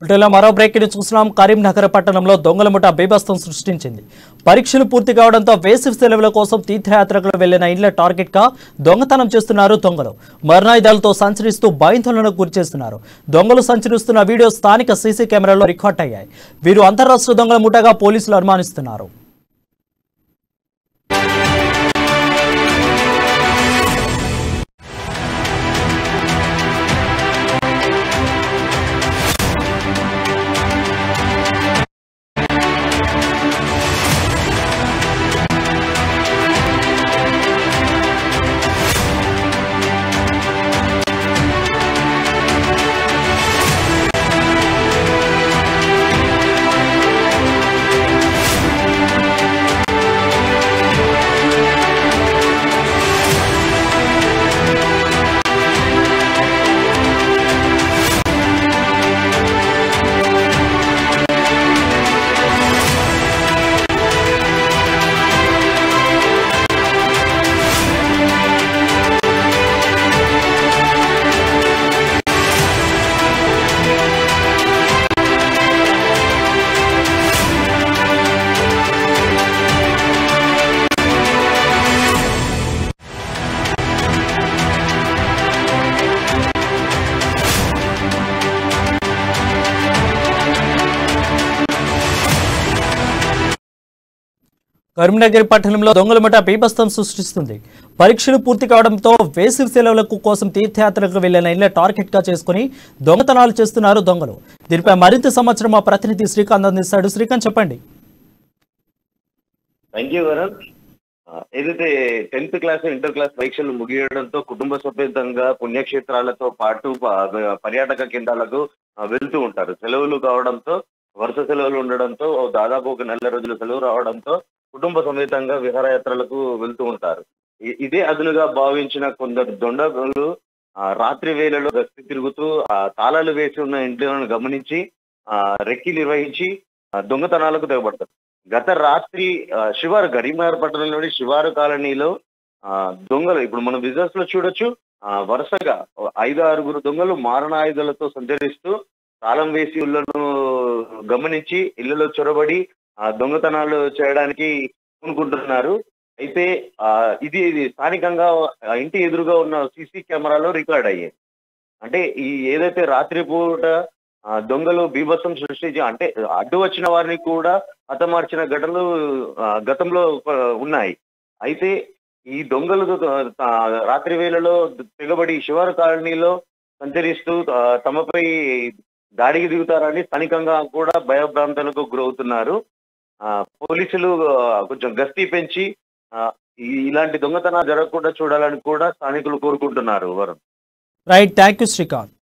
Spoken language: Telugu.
ఇటీవల మరో బ్రేక్ ని చూస్తున్నాం. కరీంనగర్ పట్టణంలో దొంగల ముఠ బీభత్సం సృష్టించింది. పరీక్షలు పూర్తి కావడంతో వేసవి సెలవుల కోసం తీర్థయాత్రకులు వెళ్లిన ఇళ్ల టార్గెట్ గా దొంగతనం చేస్తున్నారు దొంగలు. మరణాయుధాలతో సంచరిస్తూ భయాందోళనకు గురిచేస్తున్నారు. దొంగలు సంచరిస్తున్న వీడియో స్థానిక సీసీ కెమెరాలో రికార్డ్ అయ్యాయి. వీరు అంతర్రాష్ట్ర దొంగల ముఠాగా పోలీసులు అనుమానిస్తున్నారు. కరీంనగర్ పట్టణంలో దొంగల ముఠ బీభత్సం సృష్టిస్తుంది. పరీక్షలు పూర్తి కావడంతో వేసవి సెలవులకు కోసం తీర్థయాత్రలకు వెళ్లిన ఇళ్ల టార్గెట్ గా చేసుకుని దొంగతనాలు చేస్తున్నారు దొంగలు. దీనిపై మరింత సమాచారం మా ప్రతినిధి శ్రీకాంత్ అందిస్తాడు. శ్రీకాంత్, చెప్పండి. Thank you Varun. ఏదైతే 10th క్లాస్ ఇంటర్ క్లాస్ పరీక్షలు ముగియడంతో కుటుంబ సమేతంగా పుణ్యక్షేత్రాలతో పాటు పర్యాటక కేంద్రాలకు వెళ్తూ ఉంటారు. సెలవులు కావడంతో, వరుస సెలవులు ఉండడంతో దాదాపు ఒక నెల రోజుల సెలవు రావడంతో కుటుంబ సమేతంగా విహారయాత్రలకు వెళ్తూ ఉంటారు. ఇదే అదునుగా భావించిన కొందరు దొండగులు రాత్రి వేళలో గస్తీ తిరుగుతూ తాళాలు వేసి ఉన్న ఇంట్లను గమనించి రెక్కి నిర్వహించి దొంగతనాలకు తెగబడతారు. గత రాత్రి కరీంనగర్ పట్టణంలోని శివారు కాలనీలో దొంగలు, ఇప్పుడు మనం విజువల్స్ లో చూడొచ్చు, వరుసగా 5-6 దొంగలు మారణాయుధాలతో సంచరిస్తూ తాళం వేసి ఇళ్లను గమనించి ఇళ్లలో చొరబడి దొంగతనాలు చేయడానికి పూనుకుంటున్నారు. అయితే ఇది స్థానికంగా ఇంటి ఎదురుగా ఉన్న సీసీ కెమెరాలో రికార్డ్ అయ్యాయి. అంటే ఏదైతే రాత్రిపూట దొంగలు బీభత్సం సృష్టించి, అంటే అడ్డు వచ్చిన వారిని కూడా హతమార్చిన ఘటనలు గతంలో ఉన్నాయి. అయితే ఈ దొంగలు రాత్రి వేళలో తెగబడి శివారు కాలనీలో సంచరిస్తూ తమపై దాడికి దిగుతారని స్థానికంగా కూడా భయభ్రాంతులకు గురవుతున్నారు. పోలీసులు కొంచెం గస్తీ పెంచి ఇలాంటి దొంగతనాలు జరగకుండా చూడాలని కూడా స్థానికులు కోరుకుంటున్నారు. Varun, right, thank you Srikanth.